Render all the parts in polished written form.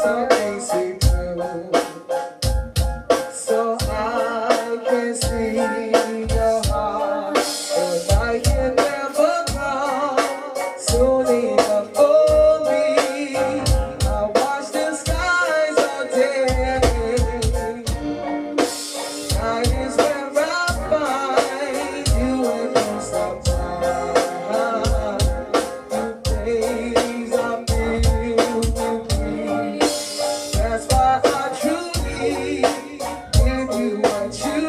I can't see through. So I can see your heart, but I can never come soon enough for me. I watch the skies all day. Night is where I find you and no sometimes. You days I feel with me. That's why I truly give you what you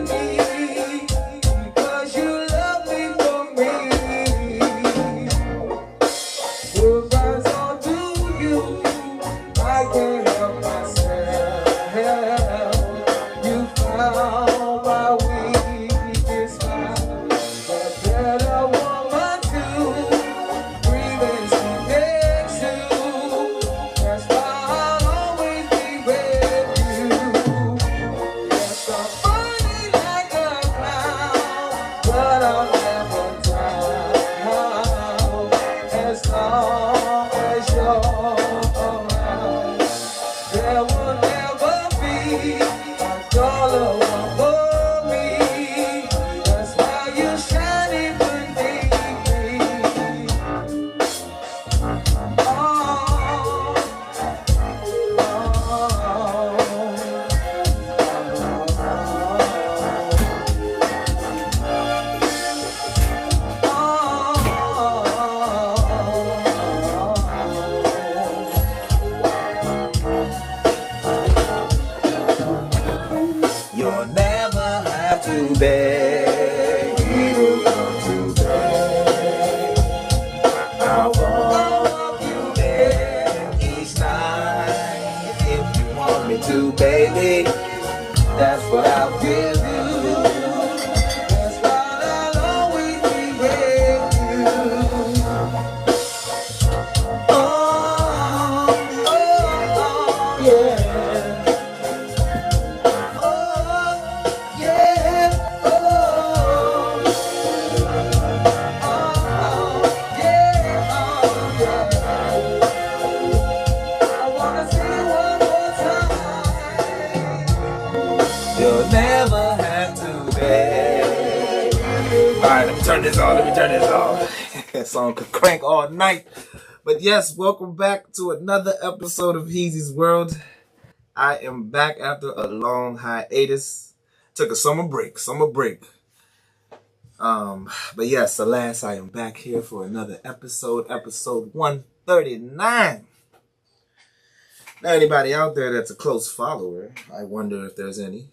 need, because you love me for me. Goodbyes all to you, I can't help myself. You found my weakest spot, a better woman to breathe and sleep next to. That's why I'll always be with you. Yes, I'm funny like a clown, but I'll never down as long as you're around. There will never be a dollar for me. That's why you're shining beneath me. Oh, you'll never have to beg, you come to beg. I want you there each night. If you want me to, baby, that's what I'll give you. That's why I'll always be with you. Oh, oh, oh, yeah. Oh, yeah. Oh, oh, yeah. Oh, yeah. I wanna see you one more time. You'll never have to beg. Alright, let me turn this off. That song could crank all night. But yes, welcome back to another episode of Heezy's World. I am back after a long hiatus. Took a summer break. But yes, alas, I am back here for another episode 139. Now, anybody out there that's a close follower, I wonder if there's any.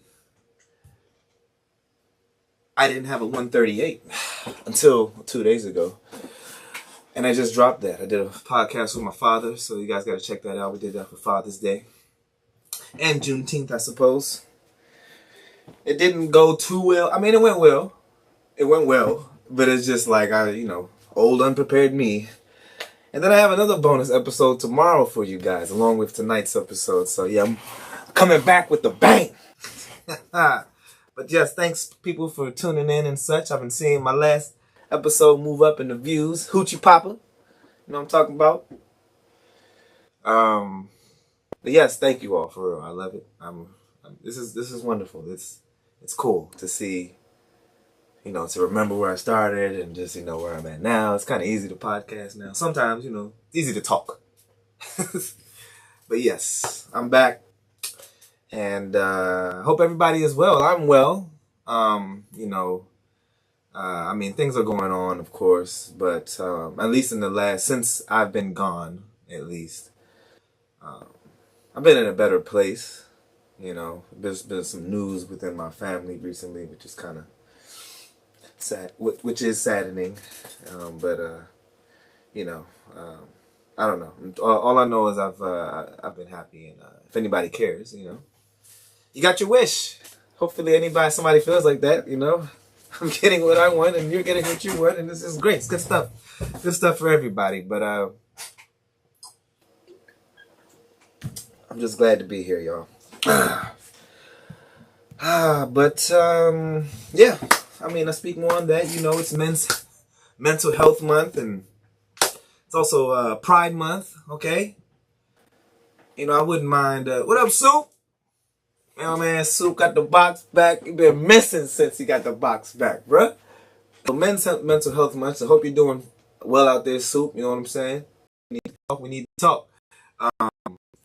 I didn't have a 138 until 2 days ago. And I just dropped that. I did a podcast with my father, so you guys got to check that out. We did that for Father's Day. And Juneteenth, I suppose. It didn't go too well. I mean, it went well. But it's just like, old unprepared me. And then I have another bonus episode tomorrow for you guys, along with tonight's episode. So yeah, I'm coming back with the bang. But yes, thanks people for tuning in and such. I've been seeing my last episode move up in the views. Hoochie Papa. You know what I'm talking about? But yes, thank you all for real. I love it. This is wonderful. It's cool to see, to remember where I started and just, where I'm at now. It's kind of easy to podcast now. Sometimes, it's easy to talk. But yes, I'm back. And hope everybody is well. I'm well. Things are going on, of course. But at least since I've been gone, at least, I've been in a better place. There's been some news within my family recently, which is kind of sad, which is saddening. I don't know. All I know is I've been happy, and if anybody cares, you got your wish. Hopefully, somebody feels like that. I'm getting what I want, and you're getting what you want, and this is great. It's good stuff. Good stuff for everybody. But I'm just glad to be here, y'all. Yeah. I speak more on that. It's Men's Mental Health Month, and it's also Pride Month, okay? I wouldn't mind. What up, Soup? Man, Soup got the box back. He been missing since he got the box back, bruh. So mental health month. I hope you're doing well out there, Soup. You know what I'm saying? We need to talk. Um,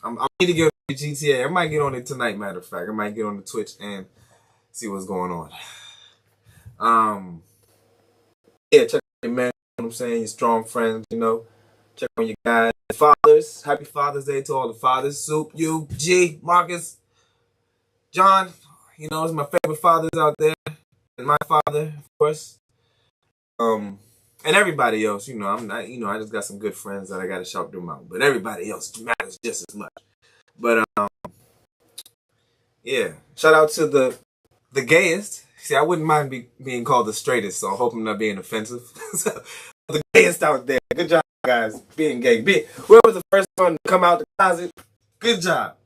I need to get on the GTA. I might get on it tonight. Matter of fact, I might get on the Twitch and see what's going on. Yeah, check on your men. You know what I'm saying? Your strong friends. Check on your guys. Fathers. Happy Father's Day to all the fathers. Soup, you, G, Marcus, John. It's my favorite fathers out there, and my father, of course. And everybody else. I'm not. I just got some good friends that I got to shout them out. But everybody else matters just as much. But yeah. Shout out to the gayest. See, I wouldn't mind being called the straightest, so I hope I'm not being offensive. So, the gayest out there. Good job, guys, being gay. Whoever was the first one to come out the closet, good job.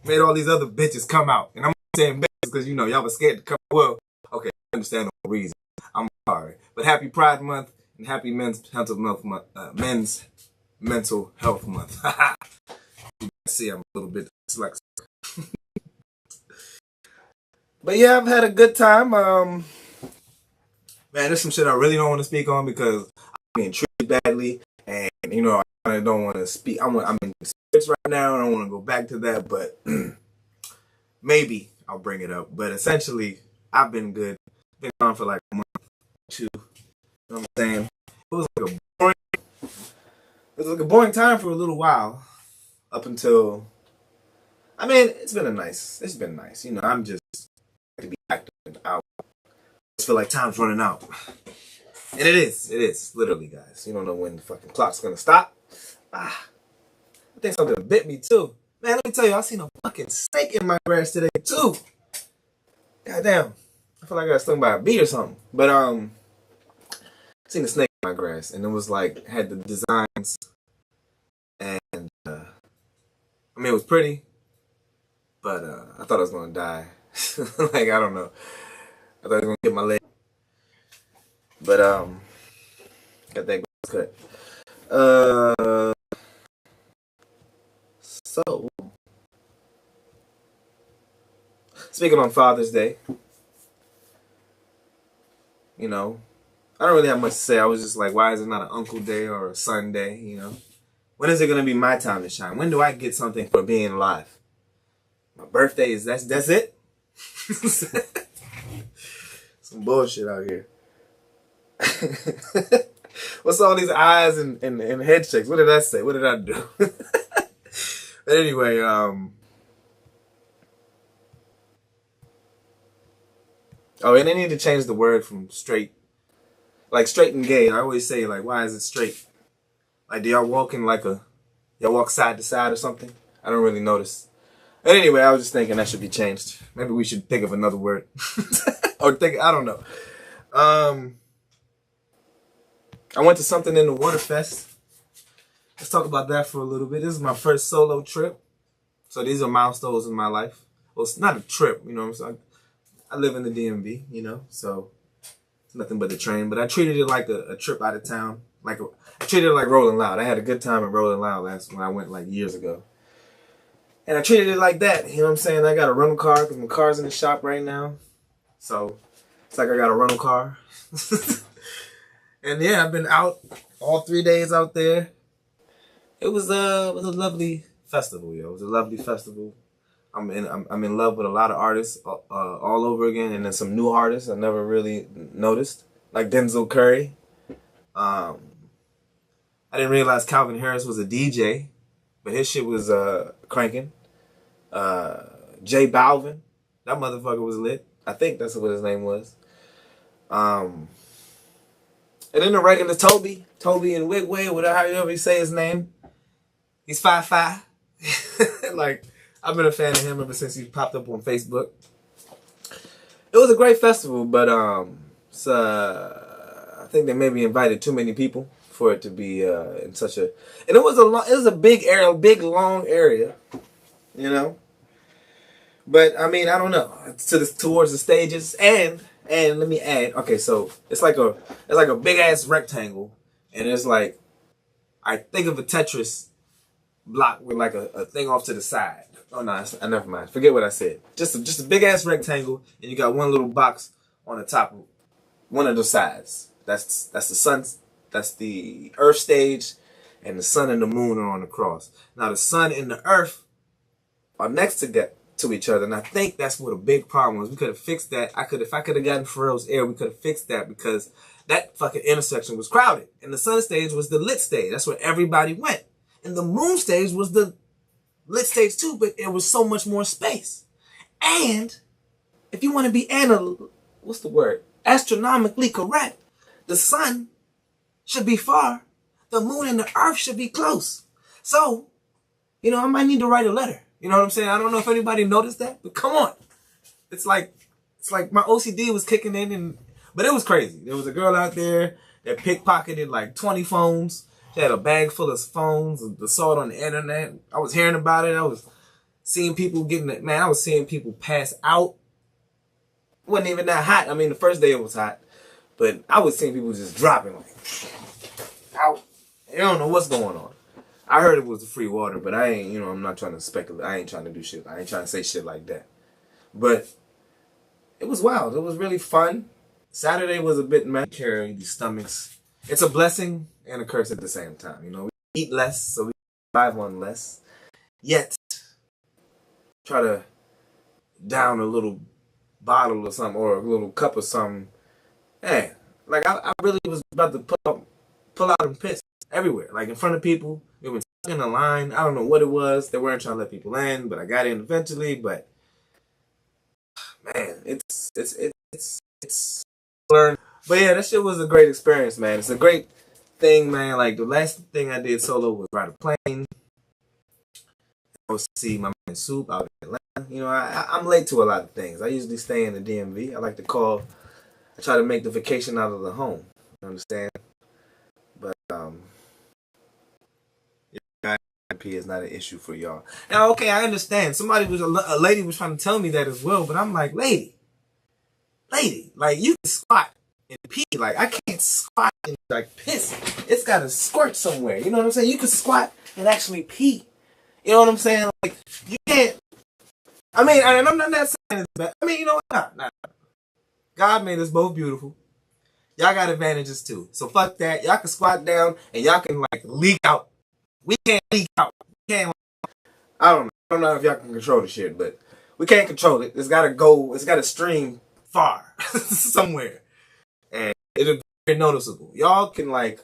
Made all these other bitches come out. And I'm saying bitches because, y'all was scared to come. Well, okay, I understand the reason. I'm sorry. But happy Pride Month and happy Men's Mental Health Month. Men's Mental Health Month. You can see I'm a little bit dyslexic. But yeah, I've had a good time. Man, there's some shit I really don't want to speak on because I'm being treated badly, and I don't want to speak. I'm in spirits right now, and I don't want to go back to that, but maybe I'll bring it up. But essentially, I've been good. Been on for like a month, 2. You know what I'm saying? It was like a boring time for a little while, up until. I mean, it's been nice. I'm just to be active and out. I just feel like time's running out. And it is, literally, guys. You don't know when the fucking clock's gonna stop. I think something bit me too. Man, let me tell you, I seen a fucking snake in my grass today too. Goddamn. I feel like I got stung by a bee or something. But I seen a snake in my grass, and it was like had the designs, and it was pretty, but I thought I was gonna die. Like, I don't know. I thought I was gonna get my leg. But got that cut. So speaking on Father's Day, I don't really have much to say. I was just like, why is it not an Uncle Day or a Son Day? When is it gonna be my time to shine? When do I get something for being alive? My birthday is that's it. Some bullshit out here. What's all these eyes and head shakes? What did I say? What did I do? But anyway, oh, and they need to change the word from straight, like straight and gay. I always say, like, why is it straight? Like, do y'all walk y'all walk side to side or something? I don't really notice. But anyway, I was just thinking that should be changed. Maybe we should think of another word. I don't know. I went to something in the Waterfest. Let's talk about that for a little bit. This is my first solo trip. So these are milestones in my life. Well, it's not a trip, what I'm saying? I live in the DMV, so it's nothing but a train. But I treated it like a trip out of town. I treated it like Rolling Loud. I had a good time at Rolling Loud when I went like years ago. And I treated it like that. You know what I'm saying? I got a rental car because my car's in the shop right now. So it's like I got a rental car. And yeah, I've been out all 3 days out there. It was a lovely festival, yo. It was a lovely festival. I'm in love with a lot of artists all over again, and then some new artists I never really noticed, like Denzel Curry. I didn't realize Calvin Harris was a DJ, but his shit was cranking. J Balvin, that motherfucker was lit. I think that's what his name was. And then the regular Toby and Wigway, whatever however you say his name. He's 5'5". Like, I've been a fan of him ever since he popped up on Facebook. It was a great festival, but I think they maybe invited too many people for it to be in such a. And it was a big area, big long area, But I mean, I don't know. Towards the stages, and let me add. Okay, so it's like a big ass rectangle, and it's like, I think of a Tetris block with like a thing off to the side. Oh no, never mind. Forget what I said. Just a big ass rectangle, and you got one little box on the top of one of the sides. That's the sun. That's the Earth stage, and the sun and the moon are on the cross. Now the sun and the Earth are next to each other, and I think that's what a big problem was. We could have fixed that. If I could have gotten Pharrell's ear, we could have fixed that because that fucking intersection was crowded, and the sun stage was the lit stage. That's where everybody went, and the moon stage was the lit stage too, but it was so much more space. And if you want to be astronomically correct, the sun should be far, the moon and the earth should be close. So, I might need to write a letter. You know what I'm saying? I don't know if anybody noticed that, but come on. It's like my OCD was kicking in, but it was crazy. There was a girl out there that pickpocketed like 20 phones. She had a bag full of phones, saw it on the internet. I was hearing about it. I was seeing people I was seeing people pass out. It wasn't even that hot. I mean, the first day it was hot, but I was seeing people just dropping like out. You don't know what's going on. I heard it was the free water, but I ain't, I'm not trying to speculate. I ain't trying to do shit. I ain't trying to say shit like that. But it was wild. It was really fun. Saturday was a bit mad. Carrying these stomachs. It's a blessing and a curse at the same time. We eat less, so we survive on less. Yet, try to down a little bottle or something, or a little cup or something. Man, like I really was about to pull out and piss everywhere, like in front of people. We were stuck in a line. I don't know what it was. They weren't trying to let people in, but I got in eventually. But man, it's learn. But yeah, that shit was a great experience, man. It's a great thing, man. Like the last thing I did solo was ride a plane. I was see my man Soup out in Atlanta. I'm late to a lot of things. I usually stay in the DMV. I try to make the vacation out of the home. You understand? But IP is not an issue for y'all. Now, okay, I understand. A lady was trying to tell me that as well, but I'm like, lady, like you can squat and pee. Like I can't squat and like piss. It's got to squirt somewhere. You know what I'm saying? You can squat and actually pee. You know what I'm saying? Like you can't. I mean, and I'm not saying it's bad. I mean, you know what? Nah. God made us both beautiful. Y'all got advantages too. So fuck that. Y'all can squat down and y'all can like leak out. We can't leak out. We can't. I don't know if y'all can control the shit, but we can't control it. It's gotta go. It's gotta stream far somewhere, and it'll be very noticeable. Y'all can like,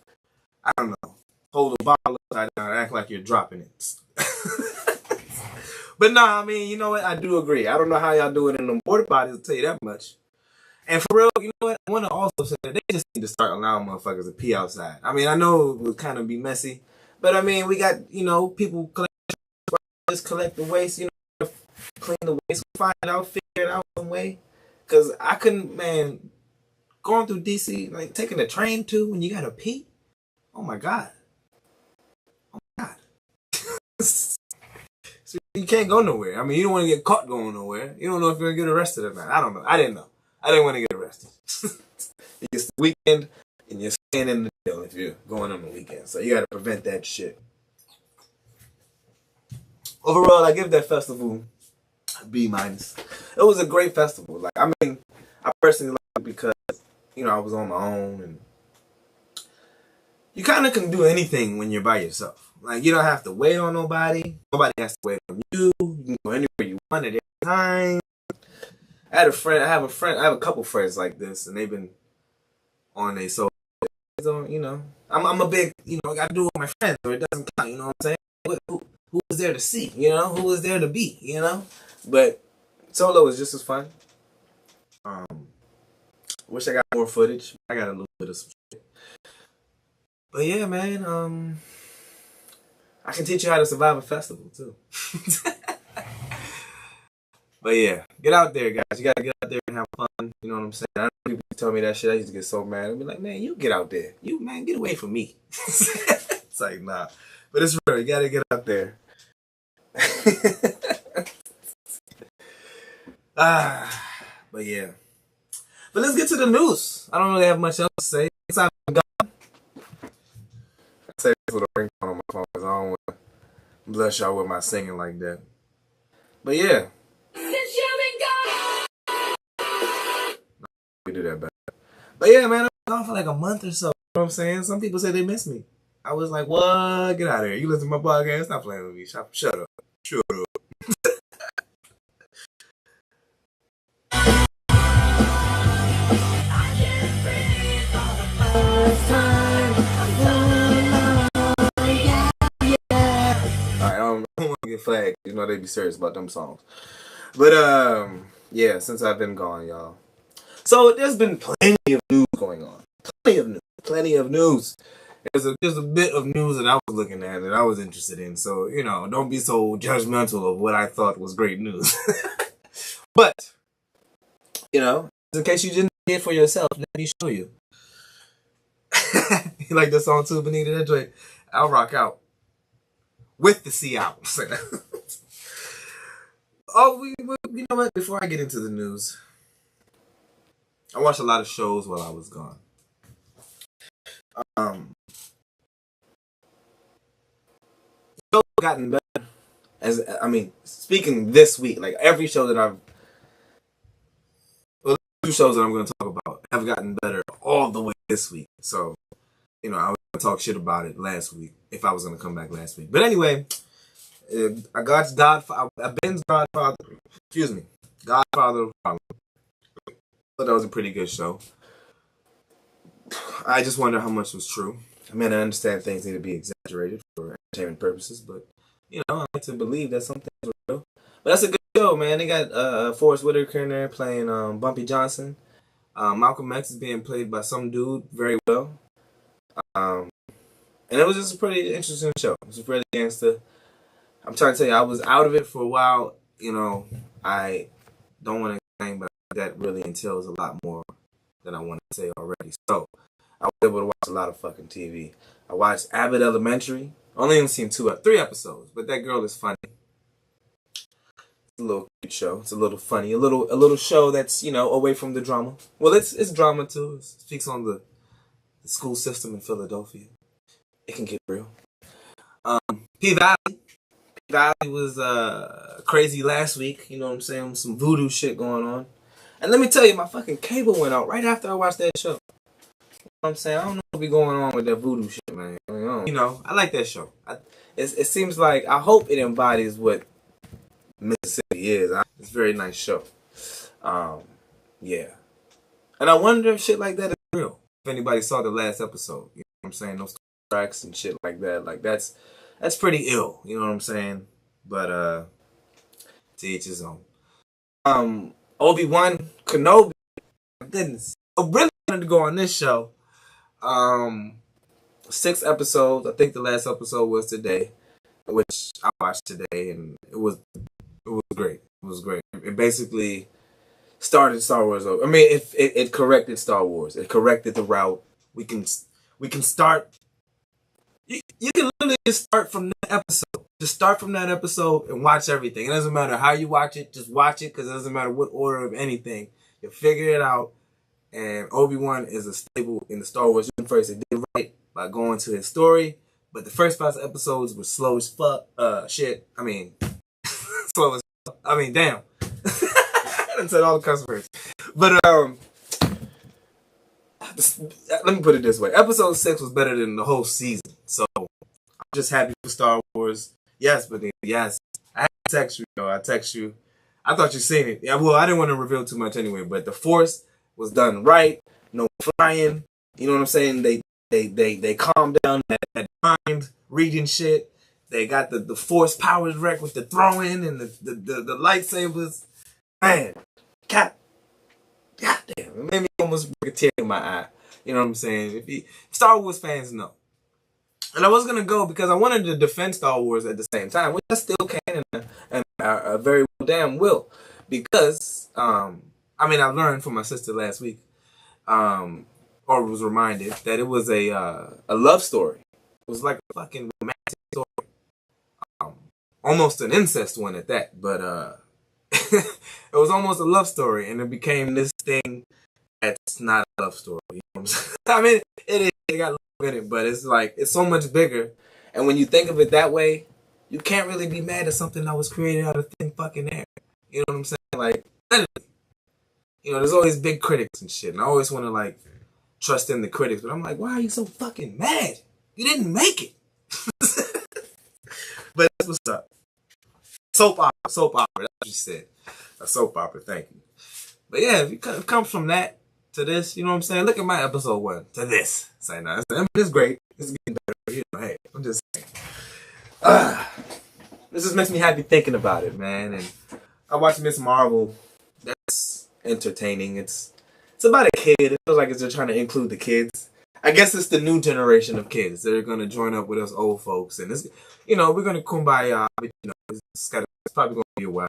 I don't know, hold a bottle upside down and act like you're dropping it. But nah, I mean, you know what? I do agree. I don't know how y'all do it in the water bodies. I'll tell you that much. And for real, you know what? I want to also say that they just need to start allowing motherfuckers to pee outside. I mean, I know it would kind of be messy, but I mean, we got, people collect the waste, clean the waste, find it out, figure it out some way. Because I couldn't, man, going through DC, like taking the train too, when you got to pee. Oh my God. Oh my God. So you can't go nowhere. I mean, you don't want to get caught going nowhere. You don't know if you're going to get arrested or not. I don't know. I didn't know. I didn't want to get arrested. It's the weekend, and you're staying in the jail if you're going on the weekend. So you got to prevent that shit. Overall, I give that festival a B-. It was a great festival. Like, I mean, I personally like it because, I was on my own, and you kind of can do anything when you're by yourself. Like, you don't have to wait on nobody. Nobody has to wait on you. You can go anywhere you want at any time. I have a couple friends like this, and they've been on their so, I'm a big, I got to do it with my friends, or it doesn't count, you know what I'm saying? Who was there to see, who was there to be, But solo was just as fun. Wish I got more footage. I got a little bit of some shit. But yeah, man, I can teach you how to survive a festival, too. But yeah, get out there, guys. You gotta get out there and have fun. You know what I'm saying? I know people tell me that shit. I used to get so mad. I'd be like, man, you get out there. Man, get away from me. It's like, nah. But it's real. You gotta get out there. But yeah. But let's get to the news. I don't really have much else to say. I say this with a ringtone on my phone because I don't want to blood bless y'all with my singing like that. But yeah. Since you've been gone. We do that better. But yeah, man, I was gone for like a month or so. You know what I'm saying? Some people say they miss me. I was like, what? Get out of here. You listen to my podcast? Stop playing with me. Shut up. Shut up. Alright, I don't want to get flagged. You know they be serious about them songs. But yeah, since I've been gone, y'all. So there's been plenty of news going on. Plenty of news. There's a bit of news that I was looking at that I was interested in. So, you know, don't be so judgmental of what I thought was great news. But, you know, in case you didn't see it for yourself, let me show you. You like the song too, Benita? That joint, I'll rock out. With the C album. Oh, you know what? Before I get into the news, I watched a lot of shows while I was gone. Shows have gotten better. Speaking this week, like every show that two shows that I'm going to talk about have gotten better all the way this week. So, you know, I was going to talk shit about it last week if I was going to come back last week. But anyway, I got Ben's Godfather. Excuse me, Godfather. I thought that was a pretty good show. I just wonder how much was true. I mean, I understand things need to be exaggerated for entertainment purposes, but you know, I like to believe that some things were real. But that's a good show, man. They got Forrest Whitaker in there playing Bumpy Johnson. Malcolm X is being played by some dude very well. And it was just a pretty interesting show. It was pretty gangster. I'm trying to tell you, I was out of it for a while. You know, I don't want to explain, but that really entails a lot more than I want to say already. So, I was able to watch a lot of fucking TV. I watched Abbott Elementary. Only seen 3 episodes, but that girl is funny. It's a little cute show. It's a little funny. A little show that's, you know, away from the drama. Well, it's drama too. It speaks on the school system in Philadelphia. It can get real. P-Valley was crazy last week. You know what I'm saying? Some voodoo shit going on. And let me tell you, my fucking cable went out right after I watched that show. You know what I'm saying? I don't know what be going on with that voodoo shit, man. You know, I like that show. It seems like, I hope it embodies what Mississippi is. It's a very nice show. Yeah. And I wonder if shit like that is real. If anybody saw the last episode. You know what I'm saying? Those tracks and shit like that. Like, that's pretty ill. You know what I'm saying? But, to each his own. Obi-Wan Kenobi. My goodness. I really wanted to go on this show. 6 episodes. I think the last episode was today, which I watched today, and it was great. It was great. It basically started Star Wars over. I mean, it corrected Star Wars. It corrected the route. We can start. You can literally just start from that episode. Just start from that episode and watch everything. It doesn't matter how you watch it. Just watch it, because it doesn't matter what order of anything. You'll figure it out. And Obi-Wan is a staple in the Star Wars universe. It did right by going to his story. But the first 5 episodes were slow as fuck. Shit. I mean, slow as fuck. I mean, damn. I done said all the cuss words. But, let me put it this way. Episode 6 was better than the whole season. So, I'm just happy for Star Wars. Yes, but yes. I had to text you, though. I text you. I thought you seen it. Yeah, well, I didn't want to reveal too much anyway, but the Force was done right. No flying. You know what I'm saying? They calmed down that mind reading shit. They got the Force powers wrecked with the throwing and the lightsabers. Man, goddamn, it made me almost break a tear in my eye. You know what I'm saying? If Star Wars fans know. And I was gonna go because I wanted to defend Star Wars at the same time, which I still can and I very well damn will. Because I learned from my sister last week, or was reminded that it was a love story. It was like a fucking romantic story, almost an incest one at that. But it was almost a love story, and it became this thing that's not a love story. You know what I'm saying? I mean, it is. It got love in it, but it's like it's so much bigger. And when you think of it that way, You can't really be mad at something that was created out of thin fucking air. You know what I'm saying? Like, you know, there's always big critics and shit, and I always want to like trust in the critics, but I'm like, why are you so fucking mad? You didn't make it. But that's what's up. Soap opera. That's what you said. A soap opera. Thank you. But yeah, if it comes from that to this, you know what I'm saying? Look at my episode 1 to this. Say no, it's great. It's getting better. You know, hey, I'm just saying. This just makes me happy thinking about it, man. And I watched Miss Marvel. That's entertaining. It's about a kid. It feels like they're trying to include the kids. I guess it's the new generation of kids. They're gonna join up with us old folks, and it's, you know, we're gonna kumbaya. But, you know, it's probably gonna be a while.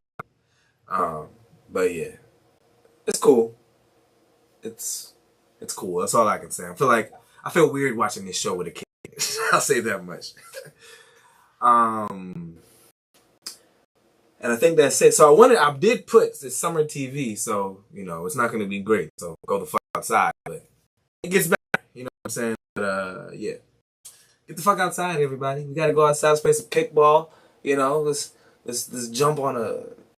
But yeah, it's cool. It's cool. That's all I can say. I feel weird watching this show with a kid. I'll say that much. And I think that's it. So I did put this summer TV, so, you know, it's not going to be great. So go the fuck outside, but it gets better. You know what I'm saying? But, yeah. Get the fuck outside, everybody. We got to go outside, play some kickball. You know, let's jump on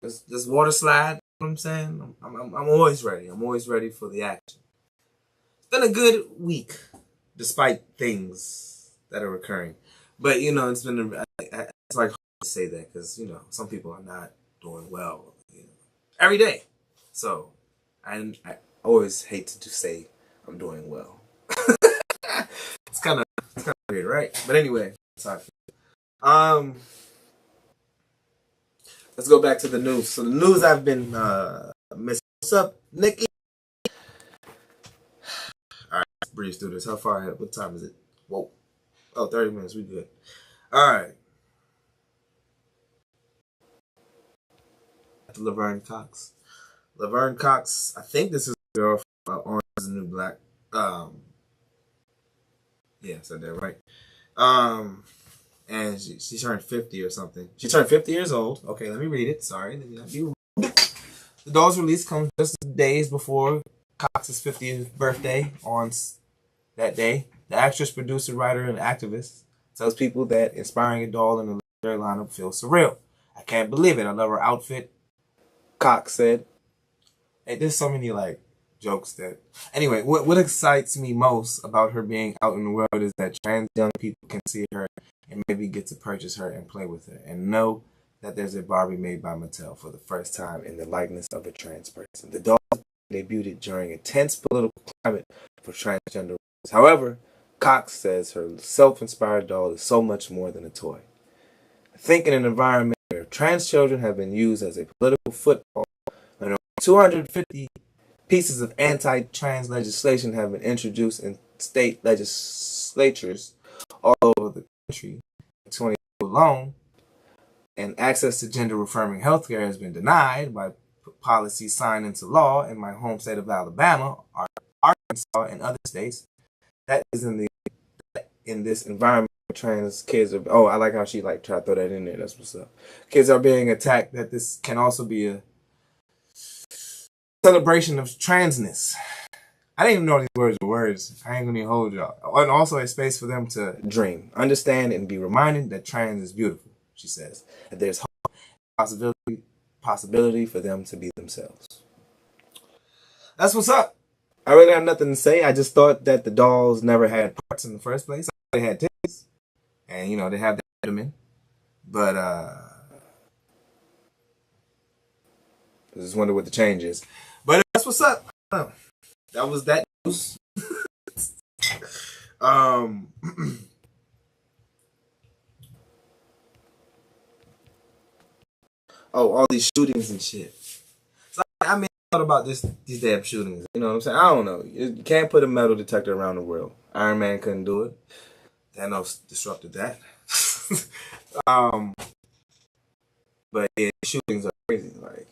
this water slide. You know what I'm saying? I'm always ready. I'm always ready for the action. It's been a good week, despite things that are occurring. But, you know, it's like to say that because, you know, some people are not doing well, you know, every day. So I always hate to say I'm doing well. It's kind of weird, right? But anyway, sorry. Let's go back to the news. So the news I've been missing. What's up, Nikki? All right, let's breeze through this. How far ahead? What time is it? Whoa. Oh, 30 minutes. We good. All right. Laverne Cox. Laverne Cox, I think this is the girl from Orange is the New Black. Yeah, I said that right. And she turned 50 or something. She turned 50 years old. Okay, let me read it. Sorry, let me not be rude. The doll's release comes just days before Cox's 50th birthday on that day. The actress, producer, writer, and activist tells people that inspiring a doll in the legendary lineup feels surreal. I can't believe it. I love her outfit, Cox said. Hey, there's so many like jokes that. Anyway, what excites me most about her being out in the world is that trans young people can see her and maybe get to purchase her and play with her and know that there's a Barbie made by Mattel for the first time in the likeness of a trans person. The doll debuted during a tense political climate for transgender rights. However, Cox says her self-inspired doll is so much more than a toy. I think in an environment where trans children have been used as a political football, and 250 pieces of anti-trans legislation have been introduced in state legislatures all over the country in 20 alone, and access to gender-affirming healthcare has been denied by policies signed into law in my home state of Alabama, Arkansas, and other states. That is in this environment where trans kids are. Oh, I like how she like tried to throw that in there. That's what's up. Kids are being attacked. That this can also be a celebration of transness. I didn't even know these words were words. I ain't gonna even hold y'all. And also a space for them to dream, understand, and be reminded that trans is beautiful, she says. That there's hope, possibility for them to be themselves. That's what's up. I really have nothing to say. I just thought that the dolls never had parts in the first place. They had titties. And, you know, they have the abdomen. But, I just wonder what the change is. But that's what's up. That was that news. Oh, all these shootings and shit. So, I mean, I thought about these damn shootings. You know what I'm saying? I don't know. You can't put a metal detector around the world. Iron Man couldn't do it. Thanos disrupted that. But yeah, shootings are crazy. Like,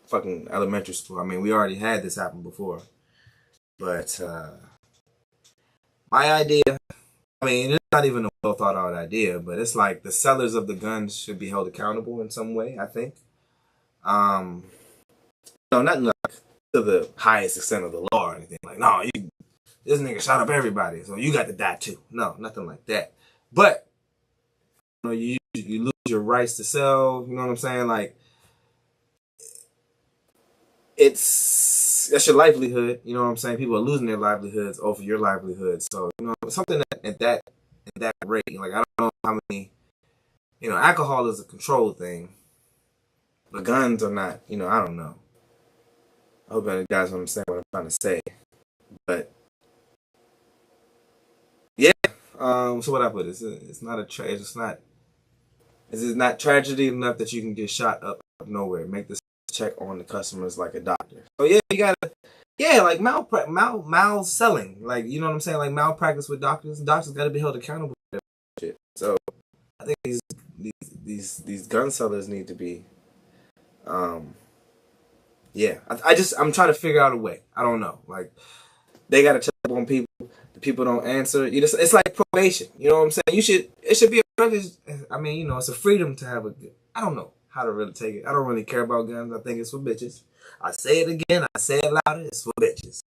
fucking elementary school. I mean, we already had this happen before. But my idea, I mean, it's not even a well thought out idea, but it's like the sellers of the guns should be held accountable in some way, I think. No, not like to the highest extent of the law or anything. Like, no, this nigga shot up everybody, so you got to die too. No, nothing like that. But you know, you you lose your rights to sell. You know what I'm saying? Like, that's your livelihood. You know what I'm saying? People are losing their livelihoods over your livelihood. So, you know, something at that rate. Like, I don't know how many. You know, alcohol is a control thing, but guns are not. You know, I don't know. I hope you guys understand what I'm trying to say. But yeah. So what I put it's not a it's not. Is it not tragedy enough that you can get shot up out of nowhere? Make this check on the customers like a doctor. So yeah, you gotta, yeah, like mal selling, like, you know what I'm saying, like malpractice with doctors. Doctors got to be held accountable for that shit. So I think these gun sellers need to be, um, yeah. I'm trying to figure out a way. I don't know, like they got to check up on people. The people don't answer. It's like probation. You know what I'm saying? It should be a privilege. I mean, you know, it's a freedom to have a. I don't know how to really take it. I don't really care about guns. I think it's for bitches. I say it again. I say it louder. It's for bitches.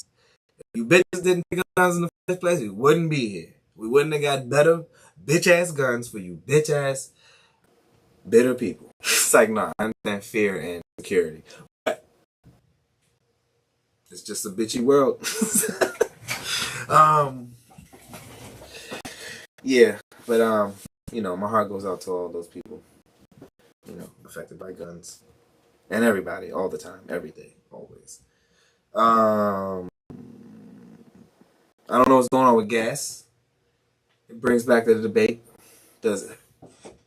If you bitches didn't pick up guns in the first place, we wouldn't be here. We wouldn't have got better bitch ass guns for you bitch ass bitter people. It's like, nah, I understand fear and security, but it's just a bitchy world. Yeah, but you know, my heart goes out to all those people, you know, affected by guns, and everybody, all the time, every day, always. I don't know what's going on with gas. It brings back the debate: does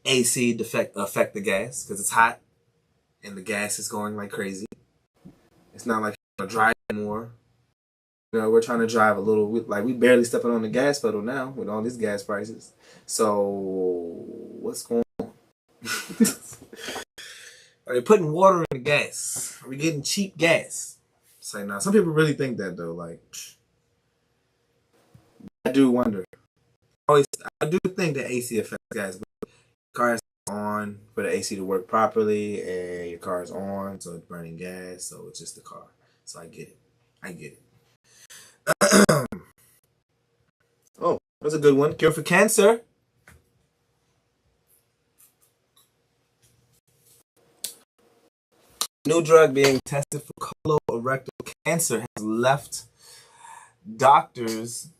AC affect the gas because it's hot and the gas is going like crazy? It's not like you know, drive more. You know, we're trying to drive a little, like we barely stepping on the gas pedal now with all these gas prices. So what's going on? Are they putting water in the gas? Are we getting cheap gas? Say now. Some people really think that though. Like, I do wonder. I do think that AC affects gas. But car is on for the AC to work properly, and your car is on, so it's burning gas. So it's just the car. So I get it. I get it. Oh, that's a good one. Cure for cancer. New drug being tested for colorectal cancer has left doctors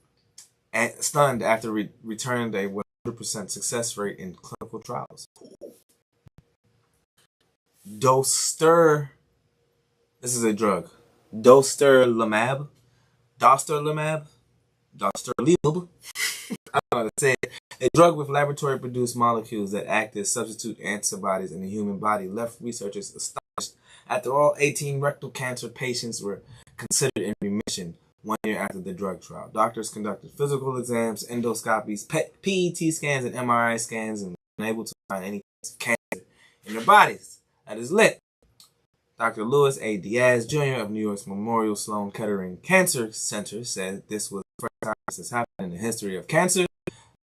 stunned after returning a 100% success rate in clinical trials. Dostur, this is a drug. Dosturlimab, Dosturlimab, Dosturlimab. I don't know how to say it. A drug with laboratory-produced molecules that act as substitute antibodies in the human body left researchers astonished after all 18 rectal cancer patients were considered in remission 1 year after the drug trial. Doctors conducted physical exams, endoscopies, PET scans, and MRI scans and were unable to find any cancer in their bodies. That is lit. Dr. Louis A. Diaz, Jr. of New York's Memorial Sloan Kettering Cancer Center said this was the first time this has happened in the history of cancer.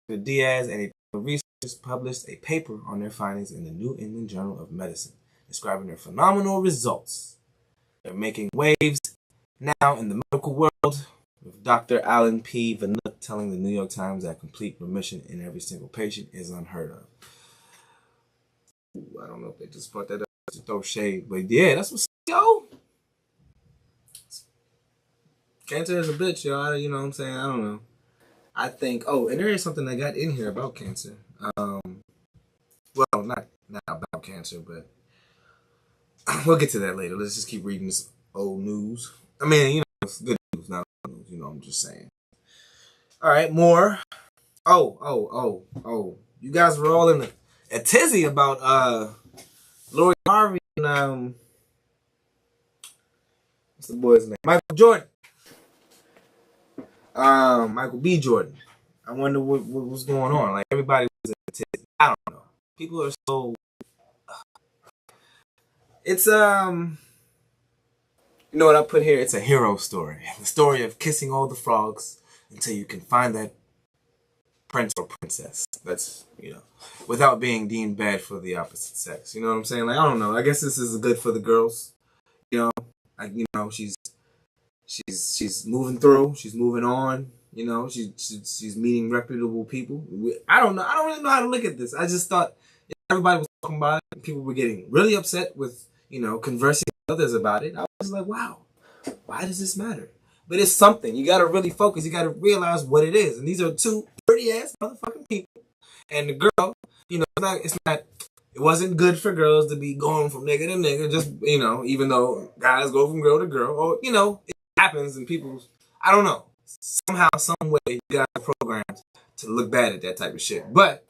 Dr. Diaz and a team of researchers published a paper on their findings in the New England Journal of Medicine, describing their phenomenal results. They're making waves now in the medical world, with Dr. Alan P. Vanuk telling the New York Times that complete remission in every single patient is unheard of. Ooh, I don't know if they just brought that up to throw shade, but yeah, that's what's yo. Cancer is a bitch, yo. You know what I'm saying? I don't know. I think. Oh, and there is something I got in here about cancer. Well, not about cancer, but we'll get to that later. Let's just keep reading this old news. I mean, you know, it's good news, not old news. You know, I'm just saying. All right, more. Oh. You guys were all in a tizzy about Lori Harvey and what's the boy's name? Michael Jordan. Michael B. Jordan. I wonder what was going on. Like everybody was in a tizzy. I don't know. People are so. It's You know what I put here? It's a hero story. The story of kissing all the frogs until you can find that prince or princess. That's, you know, without being deemed bad for the opposite sex. You know what I'm saying? Like, I don't know. I guess this is good for the girls. You know, like, you know, she's moving through. She's moving on. You know, she's meeting reputable people. I don't know. I don't really know how to look at this. I just thought everybody was talking about it. And people were getting really upset with, conversing with others about it. I was like, wow, why does this matter? But it's something. You got to really focus. You got to realize what it is. And these are two pretty ass motherfucking people. And the girl, it wasn't good for girls to be going from nigga to nigga, just, even though guys go from girl to girl, or, it happens and people, I don't know. Somehow, some way, you got programs to look bad at that type of shit. But,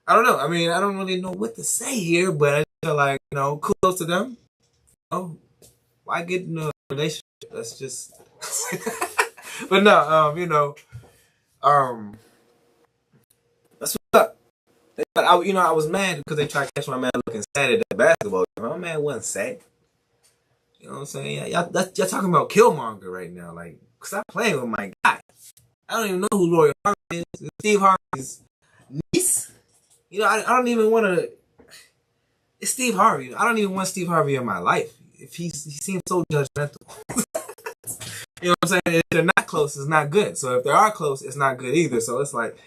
I don't know. I mean, I don't really know what to say here, but I feel like, kudos to them. Why get in a relationship? That's just, but no, that's what's up. I was mad because they tried to catch my man looking sad at that basketball game. My man wasn't sad. You know what I'm saying? Y'all talking about Killmonger right now. Like, stop playing with my guy. I don't even know who Lori Harvey is. Steve Harvey's niece. I don't even want to. It's Steve Harvey. I don't even want Steve Harvey in my life. If he seems so judgmental. You know what I'm saying? If they're not close, it's not good. So if they are close, it's not good either. So it's like,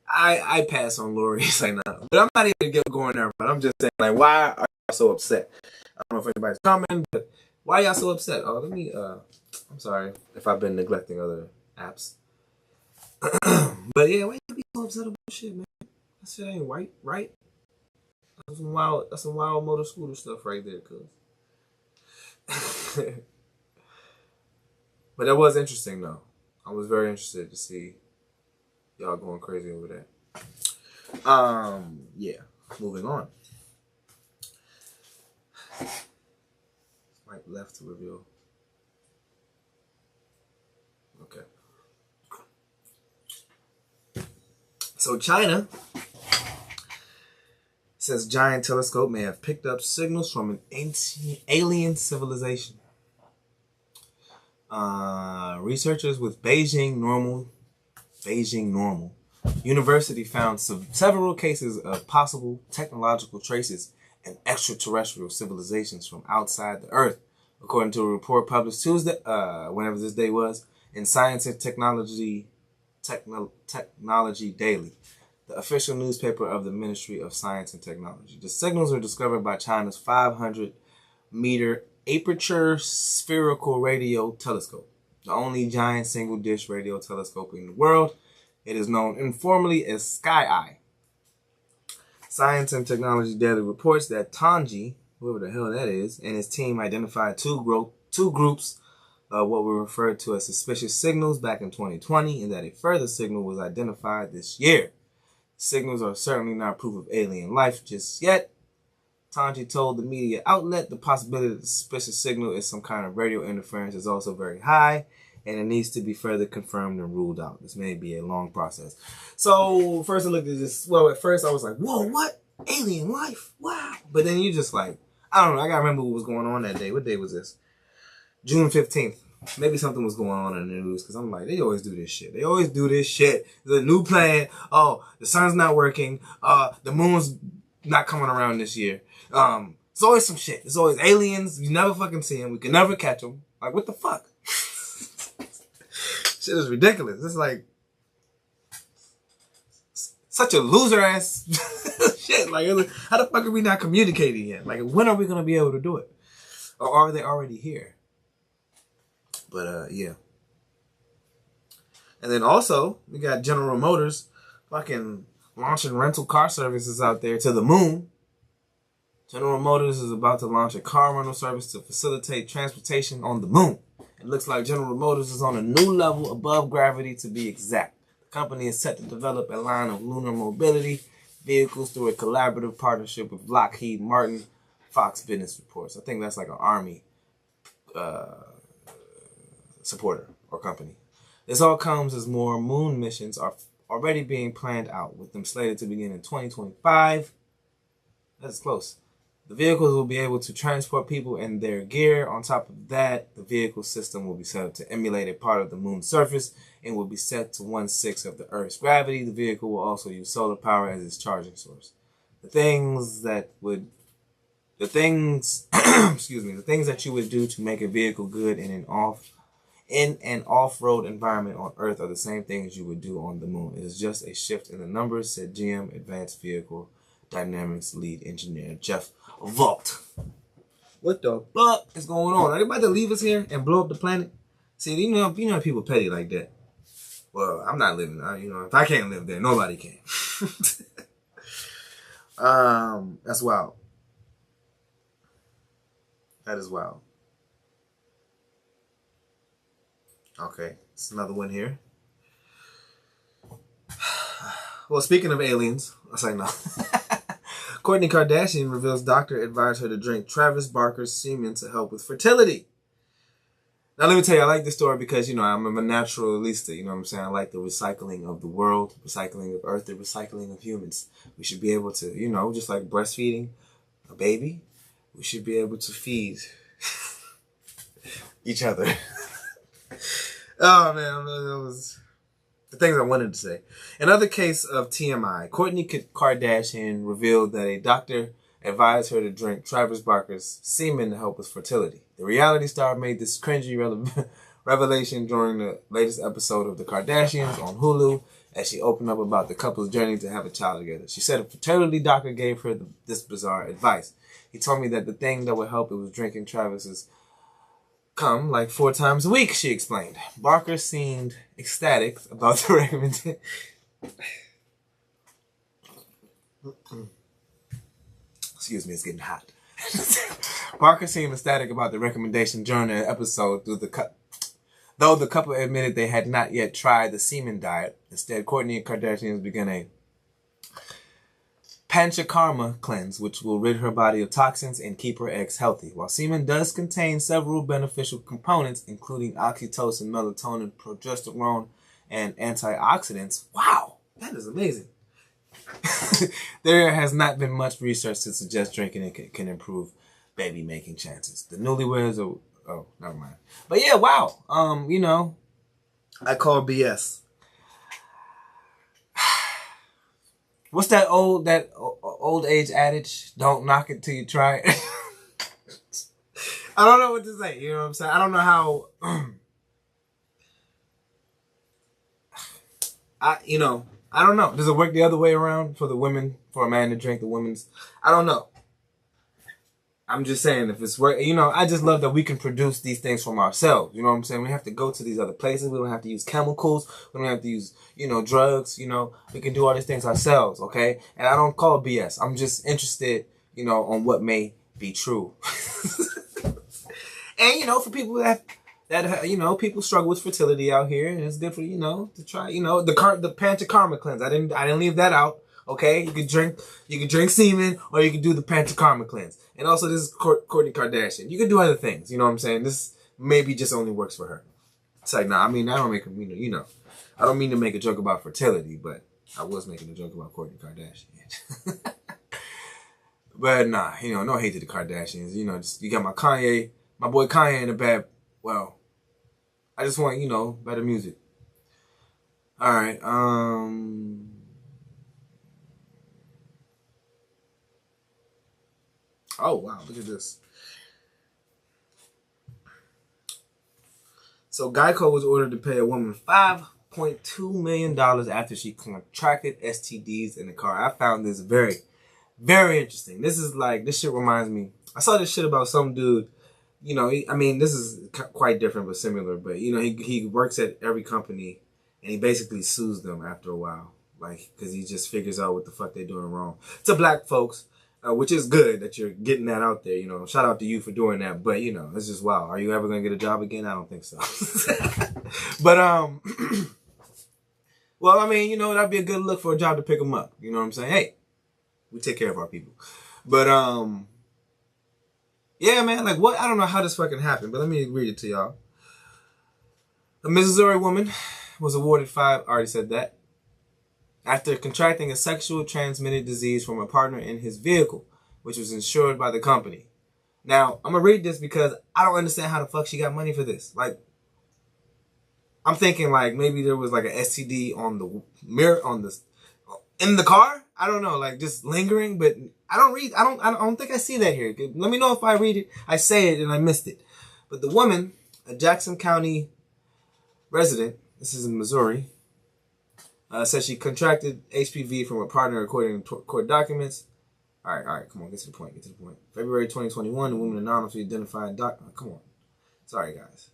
I pass on Lori. It's like, nah. But I'm not even going to get going there. But I'm just saying, like, why are y'all so upset? I don't know if anybody's commenting, but why are y'all so upset? Oh, let me, I'm sorry if I've been neglecting other apps. But yeah, why you be so upset about shit, man? That shit ain't right? That's some wild motor scooter stuff right there, cuz. But that was interesting, though. I was very interested to see y'all going crazy over that. Yeah. Moving on. Swipe left to reveal. Okay. So China says giant telescope may have picked up signals from an ancient alien civilization. Researchers with Beijing Normal University found several cases of possible technological traces and extraterrestrial civilizations from outside the Earth, according to a report published Tuesday, whenever this day was, in Science and Technology Daily, the official newspaper of the Ministry of Science and Technology. The signals were discovered by China's 500-meter aperture spherical radio telescope, the only giant single-dish radio telescope in the world. It is known informally as Sky Eye. Science and Technology Daily reports that Tanji, whoever the hell that is, and his team identified two groups of what were referred to as suspicious signals back in 2020, and that a further signal was identified this year. Signals are certainly not proof of alien life just yet. Tanji told the media outlet the possibility that the suspicious signal is some kind of radio interference is also very high, and it needs to be further confirmed and ruled out. This may be a long process. So first I looked at this. Well, at first I was like, whoa, what? Alien life? Wow. But then you just like, I don't know. I got to remember what was going on that day. What day was this? June 15th. Maybe something was going on in the news because I'm like, they always do this shit. There's a new plan. Oh, the sun's not working. The moon's not coming around this year. It's always some shit. It's always aliens. You never fucking see them. We can never catch them. Like, what the fuck? Shit is ridiculous. It's like such a loser ass shit. Like, how the fuck are we not communicating yet? Like, when are we gonna be able to do it? Or are they already here? But yeah. And then also we got General Motors fucking launching rental car services out there to the moon. General Motors is about to launch a car rental service to facilitate transportation on the moon. It looks like General Motors is on a new level above gravity, to be exact. The company is set to develop a line of lunar mobility vehicles through a collaborative partnership with Lockheed Martin, Fox Business reports. I think that's like an Army supporter or company. This all comes as more moon missions are already being planned out, with them slated to begin in 2025. That's close. The vehicles will be able to transport people and their gear. On top of that, the vehicle system will be set up to emulate a part of the moon's surface and will be set to 1/6 of the Earth's gravity. The vehicle will also use solar power as its charging source. The things that you would do to make a vehicle good in an off-road environment on Earth are the same things you would do on the moon. It is just a shift in the numbers, said GM Advanced Vehicle Dynamics lead engineer, Jeff Vault. What the fuck is going on? Are they about to leave us here and blow up the planet? See, you know people petty like that. Well, I'm not living. If I can't live there, nobody can. That's wild. That is wild. Okay, it's another one here. Well, speaking of aliens, I say no. Kourtney Kardashian reveals doctor advised her to drink Travis Barker's semen to help with fertility. Now, let me tell you, I like this story because, I'm a naturalista, you know what I'm saying? I like the recycling of the world, recycling of Earth, the recycling of humans. We should be able to, just like breastfeeding a baby, we should be able to feed each other. Oh, man, that was the things I wanted to say. Another case of TMI. Kourtney Kardashian revealed that a doctor advised her to drink Travis Barker's semen to help with fertility. The reality star made this cringy revelation during the latest episode of The Kardashians on Hulu as she opened up about the couple's journey to have a child together. She said a fertility doctor gave her this bizarre advice. He told me that the thing that would help it was drinking Travis's cum like 4 times a week, she explained. Barker seemed ecstatic about the recommendation. Excuse me, it's getting hot. Barker seemed ecstatic about the recommendation during the episode, though the couple admitted they had not yet tried the semen diet. Instead, Kourtney and Kardashian began a panchakarma cleanse, which will rid her body of toxins and keep her eggs healthy. While semen does contain several beneficial components, including oxytocin, melatonin, progesterone, and antioxidants. Wow, that is amazing. There has not been much research to suggest drinking it can improve baby making chances. The newlyweds are... Oh, never mind. But yeah, wow. I call BS. What's that old age adage? Don't knock it till you try it. I don't know what to say. You know what I'm saying? I don't know how. I don't know. Does it work the other way around for the women, for a man to drink the women's? I don't know. I'm just saying, if it's work, I just love that we can produce these things from ourselves. You know what I'm saying? We have to go to these other places. We don't have to use chemicals. We don't have to use, drugs. We can do all these things ourselves, okay? And I don't call it BS. I'm just interested, on what may be true. And, for people that people struggle with fertility out here, and it's good for, to try, the panchakarma cleanse. I didn't leave that out. Okay, you could drink semen, or you could do the panchakarma cleanse. And also, this is Kourtney Kardashian. You could do other things. You know what I'm saying? This maybe just only works for her. It's like, nah. I mean, I don't make I don't mean to make a joke about fertility, but I was making a joke about Kourtney Kardashian. But nah, no hate to the Kardashians. Just, you got my boy Kanye in the bad. Well, I just want better music. All right. Oh, wow, look at this. So Geico was ordered to pay a woman $5.2 million after she contracted STDs in the car. I found this very, very interesting. This shit reminds me. I saw this shit about some dude. This is quite different but similar. But, he works at every company and he basically sues them after a while. Because he just figures out what the fuck they're doing wrong. To black folks. Which is good that you're getting that out there, Shout out to you for doing that. But, it's just wow. Are you ever going to get a job again? I don't think so. But, well, that'd be a good look for a job to pick them up. You know what I'm saying? Hey, we take care of our people. But, yeah, man, what? I don't know how this fucking happened, but let me read it to y'all. A Missouri woman was awarded I already said that, after contracting a sexual transmitted disease from a partner in his vehicle, which was insured by the company. Now, I'm going to read this because I don't understand how the fuck she got money for this. I'm thinking maybe there was an STD on the mirror, in the car. I don't know, just lingering, but I don't think I see that here. Let me know if I read it, I say it and I missed it. But the woman, a Jackson County resident, this is in Missouri, says she contracted HPV from a partner according to court documents. All right, come on, get to the point, February 2021, the woman anonymously identified come on. Sorry, guys.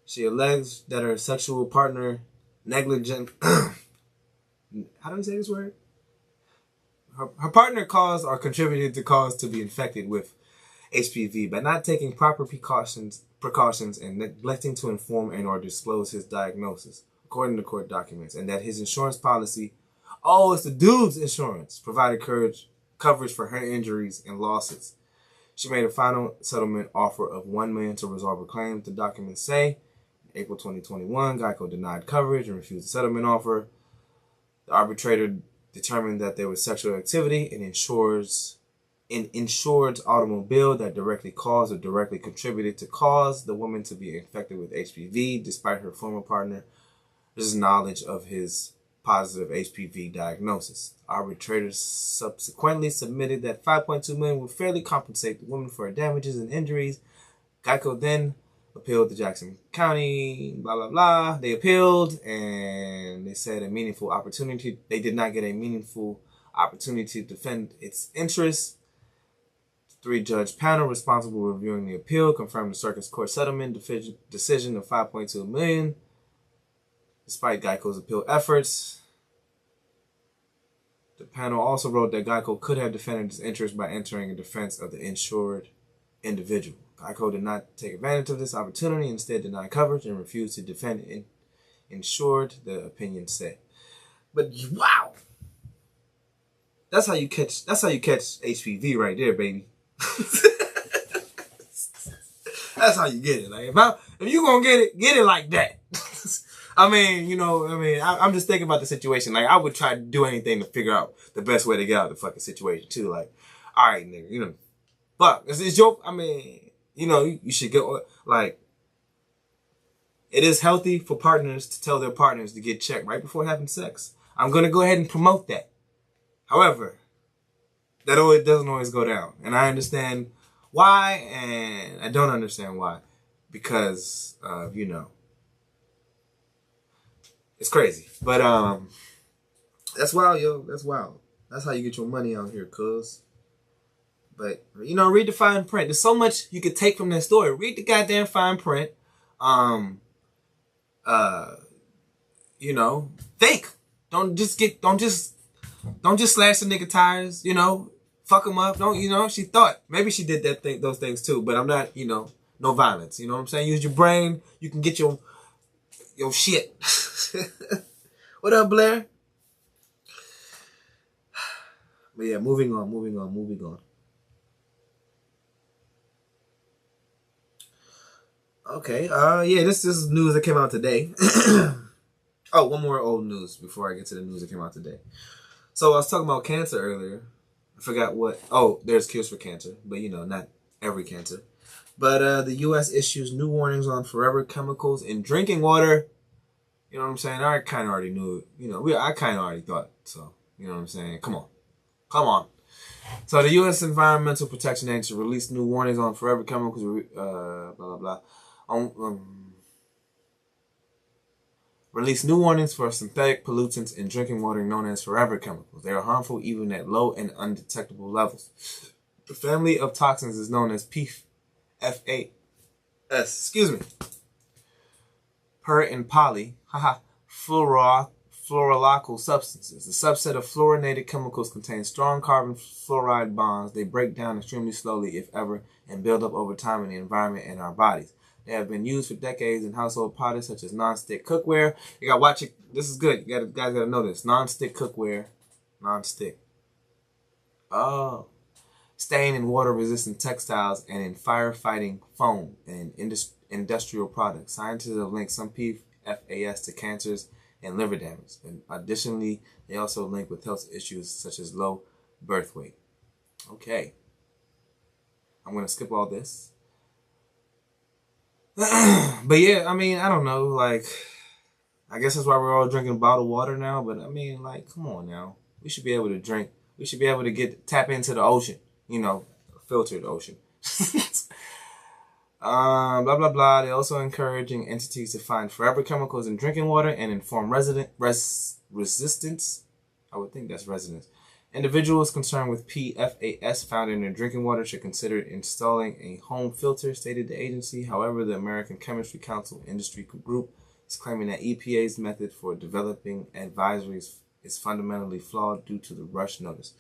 She alleged that her sexual partner negligent... How do we say this word? Her partner caused or contributed to cause to be infected with HPV by not taking proper precautions and neglecting to inform and or disclose his diagnosis, according to court documents, and that his insurance policy, it's the dude's insurance, provided coverage for her injuries and losses. She made a final settlement offer of $1 million to resolve her claims, the documents say. In April 2021, Geico denied coverage and refused the settlement offer. The arbitrator determined that there was sexual activity in insured's automobile that directly caused or directly contributed to cause the woman to be infected with HPV, despite her former partner's knowledge of his positive HPV diagnosis. The arbitrator subsequently submitted that $5.2 million would fairly compensate the woman for her damages and injuries. Geico then appealed to Jackson County, blah, blah, blah. They appealed, and they said they did not get a meaningful opportunity to defend its interests. The 3-judge panel responsible for reviewing the appeal confirmed the circuit court settlement decision of $5.2 million. Despite Geico's appeal efforts, the panel also wrote that Geico could have defended its interest by entering a defense of the insured individual. Geico did not take advantage of this opportunity, instead denied coverage and refused to defend insured, the opinion said. But wow, that's how you catch HPV right there, baby. That's how you get it. Like if you gonna get it like that. I'm just thinking about the situation. Like, I would try to do anything to figure out the best way to get out of the fucking situation too. Like, all right, nigga, fuck, it's your, you should go, like, it is healthy for partners to tell their partners to get checked right before having sex. I'm going to go ahead and promote that. However, that doesn't always go down. And I understand why, and I don't understand why. Because, it's crazy. But, that's wild, yo. That's wild. That's how you get your money out here, cuz. But, read the fine print. There's so much you could take from that story. Read the goddamn fine print. Think. Don't just slash the nigga tires, fuck him up. She thought. Maybe she did those things too, but I'm not, no violence. You know what I'm saying? Use your brain. You can get your shit. What up, Blair? But yeah, moving on. Okay, this is news that came out today. Oh, one more old news before I get to the news that came out today. So I was talking about cancer earlier. I forgot what. Oh, there's cures for cancer, but not every cancer. But the U.S. issues new warnings on forever chemicals in drinking water. You know what I'm saying? I kind of already knew it. I kind of already thought so. You know what I'm saying? Come on. So the U.S. Environmental Protection Agency released new warnings on forever chemicals. Blah blah blah. Released new warnings for synthetic pollutants in drinking water known as forever chemicals. They are harmful even at low and undetectable levels. The family of toxins is known as PFAS. Excuse me. Per and poly, fluoroalkyl substances. The subset of fluorinated chemicals contain strong carbon fluoride bonds. They break down extremely slowly, if ever, and build up over time in the environment and our bodies. They have been used for decades in household products such as non-stick cookware. You gotta watch it. This is good. You guys gotta know this. Non-stick cookware. Non-stick. Oh. Stain and water-resistant textiles and in firefighting foam and industrial products. Scientists have linked some PFAS to cancers and liver damage. And additionally, they also link with health issues such as low birth weight. Okay. I'm going to skip all this. But yeah, I don't know. Like, I guess that's why we're all drinking bottled water now. But come on now. We should be able to drink. We should be able to tap into the ocean. Filtered ocean. Blah, blah, blah. They're also encouraging entities to find forever chemicals in drinking water and inform resistance. I would think that's residents. Individuals concerned with PFAS found in their drinking water should consider installing a home filter, stated the agency. However, the American Chemistry Council industry group is claiming that EPA's method for developing advisories is fundamentally flawed due to the rush notice.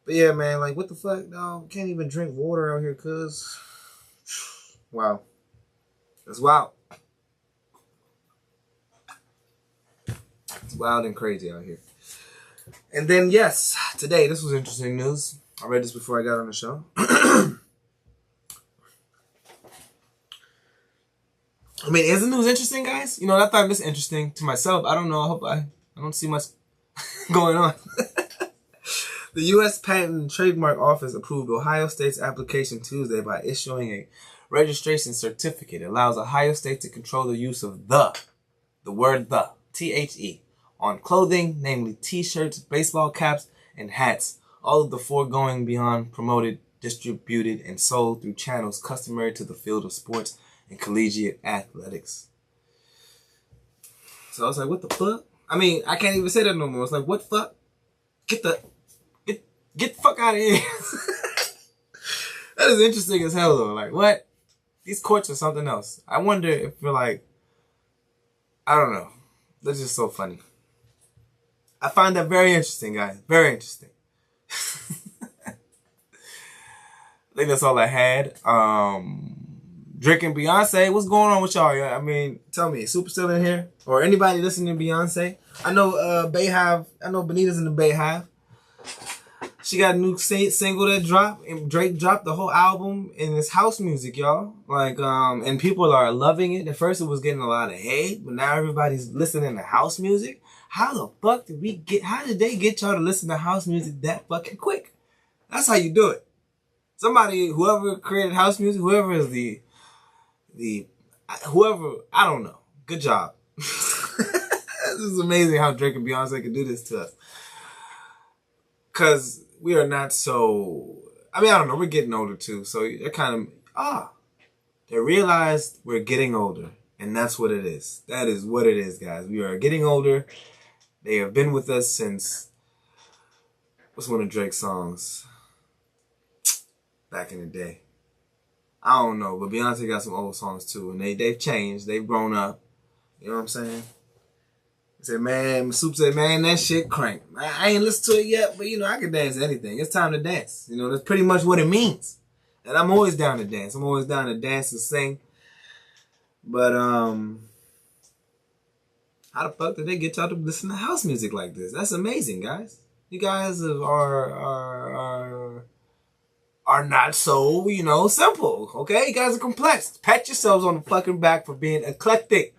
But yeah, man, like, what the fuck, dog? Can't even drink water out here, cuz. Wow. That's wild. It's wild and crazy out here. And then, yes, today, this was interesting news. I read this before I got on the show. I mean, is the news interesting, guys? You know, I thought this interesting to myself. I don't know. I hope I don't see much going on. The U.S. Patent and Trademark Office approved Ohio State's application Tuesday by issuing a registration certificate. It allows Ohio State to control the use of the word the, T-H-E, on clothing, namely t-shirts, baseball caps, and hats. All of the foregoing beyond promoted, distributed, and sold through channels customary to the field of sports and collegiate athletics. So I was like, what the fuck? I mean, I can't even say that no more. It's like, what the fuck? Get the fuck out of here. That is interesting as hell, though. Like, what? These courts are something else. I wonder if you're like, I don't know. That's just so funny. I find that very interesting, guys. Very interesting. I think that's all I had. Drinking Beyonce. What's going on with y'all? I mean, tell me, Super still in here? Or anybody listening to Beyonce? I know Bayhive. I know Benita's in the Bayhive. She got a new single that dropped, and Drake dropped the whole album, and it's house music, y'all. Like, and people are loving it. At first, it was getting a lot of hate, but now everybody's listening to house music. How the fuck how did they get y'all to listen to house music that fucking quick? That's how you do it. Somebody, whoever created house music, whoever is whoever, I don't know. Good job. This is amazing how Drake and Beyonce can do this to us. Because we are not so, I mean, I don't know, we're getting older too. So they're kind of, they realized we're getting older. And that's what it is. That is what it is, guys. We are getting older. They have been with us since, what's one of Drake's songs? Back in the day. I don't know, but Beyonce got some old songs too. And they've changed. They've grown up. You know what I'm saying? Said, man, Soup said, man, that shit crank. I ain't listened to it yet, but, you know, I can dance to anything. It's time to dance. You know, that's pretty much what it means. And I'm always down to dance. I'm always down to dance and sing. But, how the fuck did they get y'all to listen to house music like this? That's amazing, guys. You guys are not so, you know, simple, okay? You guys are complex. Pat yourselves on the fucking back for being eclectic.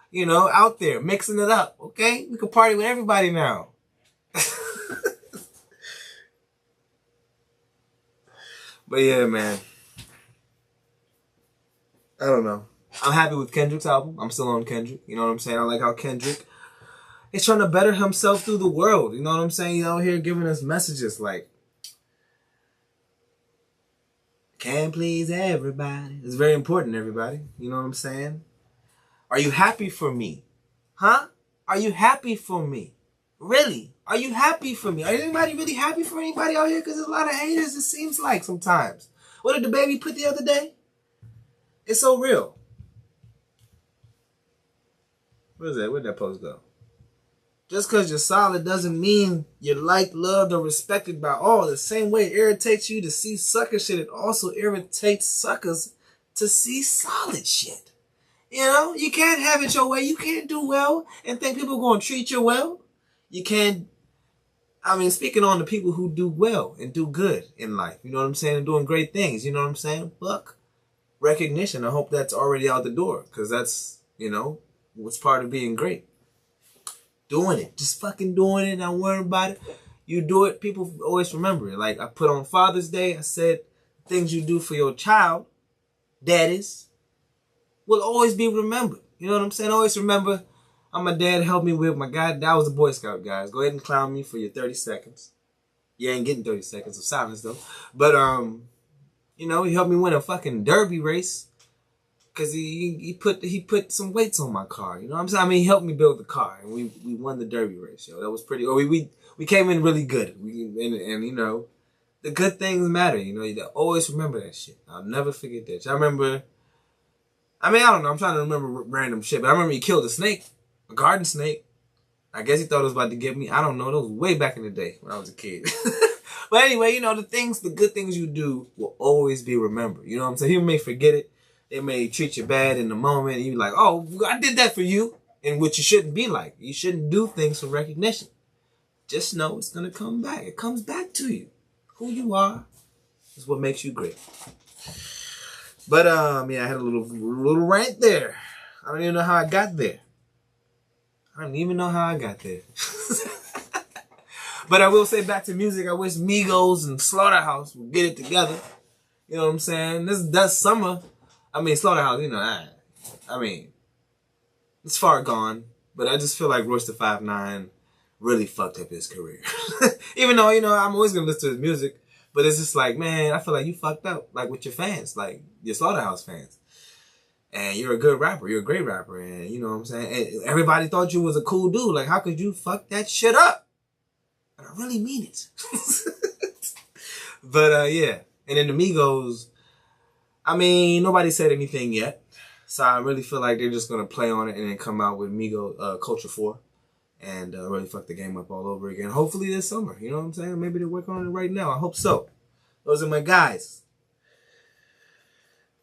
You know, out there, mixing it up, okay? We can party with everybody now. But yeah, man. I don't know. I'm happy with Kendrick's album. I'm still on Kendrick. You know what I'm saying? I like how Kendrick is trying to better himself through the world. You know what I'm saying? He's out here giving us messages like, can't please everybody. It's very important, everybody. You know what I'm saying? Are you happy for me? Huh? Are you happy for me? Really? Are you happy for me? Are anybody really happy for anybody out here? Because there's a lot of haters, it seems like sometimes. What did the baby put the other day? It's so real. What is that? Where'd that post go? Just because you're solid doesn't mean you're liked, loved, or respected by all. The same way it irritates you to see sucker shit, it also irritates suckers to see solid shit. You know, you can't have it your way. You can't do well and think people are going to treat you well. You can't, I mean, speaking on the people who do well and do good in life, you know what I'm saying, and doing great things, you know what I'm saying? Fuck recognition. I hope that's already out the door because that's, you know, what's part of being great. Doing it. Just fucking doing it. Not worrying about it. You do it, people always remember it. Like I put on Father's Day, I said, things you do for your child, daddies, will always be remembered. You know what I'm saying? Always remember, my dad helped me with my guy. That was a Boy Scout, guys. Go ahead and clown me for your 30 seconds. You ain't getting 30 seconds of silence, though. But, you know, he helped me win a fucking derby race. Cause he put some weights on my car. You know what I'm saying? I mean, he helped me build the car, and we won the derby race. Yo, that was pretty. Or we came in really good. And you know, the good things matter. You know, you always remember that shit. I'll never forget that. I remember. I mean, I don't know. I'm trying to remember random shit, but I remember he killed a snake, a garden snake. I guess he thought it was about to get me. I don't know. That was way back in the day when I was a kid. But anyway, you know, the good things you do will always be remembered. You know what I'm saying? You may forget it. They may treat you bad in the moment, and you're like, oh, I did that for you. And what you shouldn't be like. You shouldn't do things for recognition. Just know it's going to come back. It comes back to you. Who you are is what makes you great. But, yeah, I had a little rant there. I don't even know how I got there. But I will say, back to music, I wish Migos and Slaughterhouse would get it together. You know what I'm saying? That's summer. I mean, Slaughterhouse, you know, I mean, it's far gone. But I just feel like Royce the 5'9" really fucked up his career. Even though, you know, I'm always going to listen to his music. But it's just like, man, I feel like you fucked up, like, with your fans, like, your Slaughterhouse fans. And you're a good rapper. You're a great rapper. And, you know what I'm saying? And everybody thought you was a cool dude. Like, how could you fuck that shit up? But I really mean it. But, yeah. And then the Migos, I mean, nobody said anything yet. So I really feel like they're just going to play on it and then come out with Migos Culture 4. And really fuck the game up all over again. Hopefully this summer. You know what I'm saying? Maybe they're working on it right now. I hope so. Those are my guys.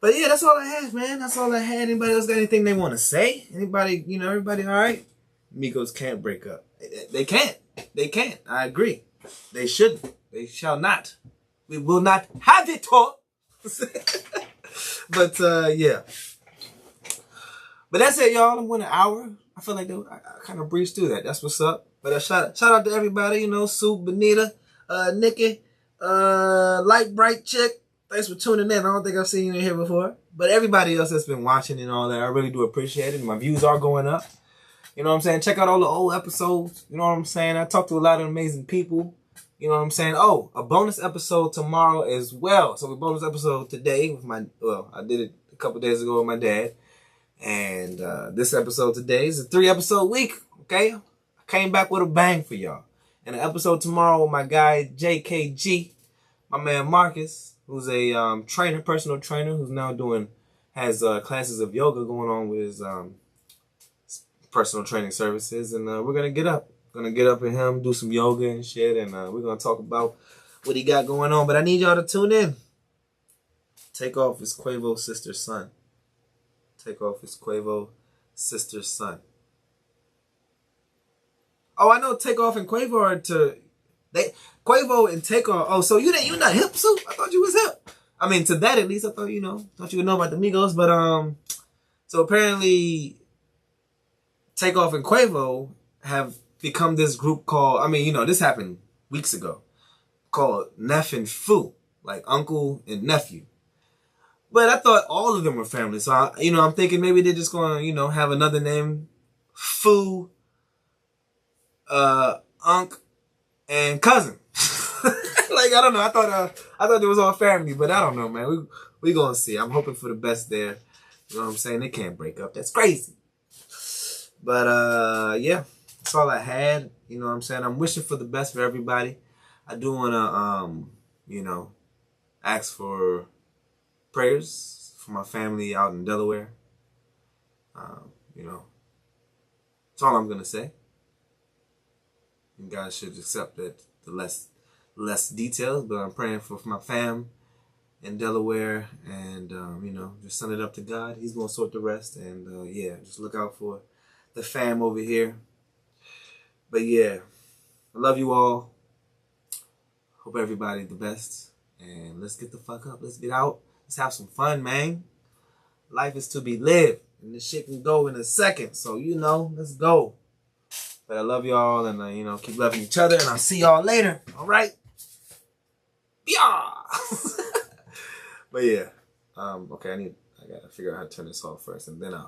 But yeah, that's all I have, man. That's all I had. Anybody else got anything they want to say? Anybody, you know, everybody all right? Migos can't break up. They can't. They can't. I agree. They shouldn't. They shall not. We will not have it all. But, yeah. But that's it, y'all. I went an hour. I feel like I kind of breezed through that. That's what's up. But shout out to everybody, you know, Sue, Benita, Nikki, Light Bright Chick. Thanks for tuning in. I don't think I've seen you in here before. But everybody else that's been watching and all that, I really do appreciate it. My views are going up. You know what I'm saying? Check out all the old episodes. You know what I'm saying? I talked to a lot of amazing people. You know what I'm saying? Oh, a bonus episode tomorrow as well. So a bonus episode today with I did it a couple days ago with my dad. And this episode today is a 3-episode week. Okay? I came back with a bang for y'all. And an episode tomorrow with my guy JKG, my man Marcus, who's a personal trainer, who's now has classes of yoga going on with his personal training services. And we're going to get up. With him, do some yoga and shit. And we're going to talk about what he got going on. But I need y'all to tune in. Takeoff is Quavo's sister's son. Takeoff is Quavo's sister's son. Oh, I know Takeoff and Quavo are Quavo and Takeoff. Oh, so you're not hip, Sue? I thought you was hip. I mean, to that at least, I thought you would know about the Migos. But so apparently, Takeoff and Quavo have become this group called. I mean, you know, this happened weeks ago, called Neff and Foo, like uncle and nephew. But I thought all of them were family. So I'm thinking maybe they're just gonna, have another name, Foo, Unc, and cousin. Like, I don't know. I thought it was all family, but I don't know, man. We gonna see. I'm hoping for the best there. You know what I'm saying? They can't break up. That's crazy. But yeah, that's all I had. You know what I'm saying? I'm wishing for the best for everybody. I do wanna ask for prayers for my family out in Delaware. That's all I'm gonna say. You guys should accept that the less details, but I'm praying for my fam in Delaware, and just send it up to God. He's gonna sort the rest, and yeah, just look out for the fam over here. But yeah, I love you all. Hope everybody the best, and let's get the fuck up. Let's get out. Let's have some fun, man. Life is to be lived, and this shit can go in a second. So let's go. But I love y'all, and keep loving each other, and I'll see y'all later. All right? Yeah. But yeah, okay. I gotta figure out how to turn this off first, and then I'll.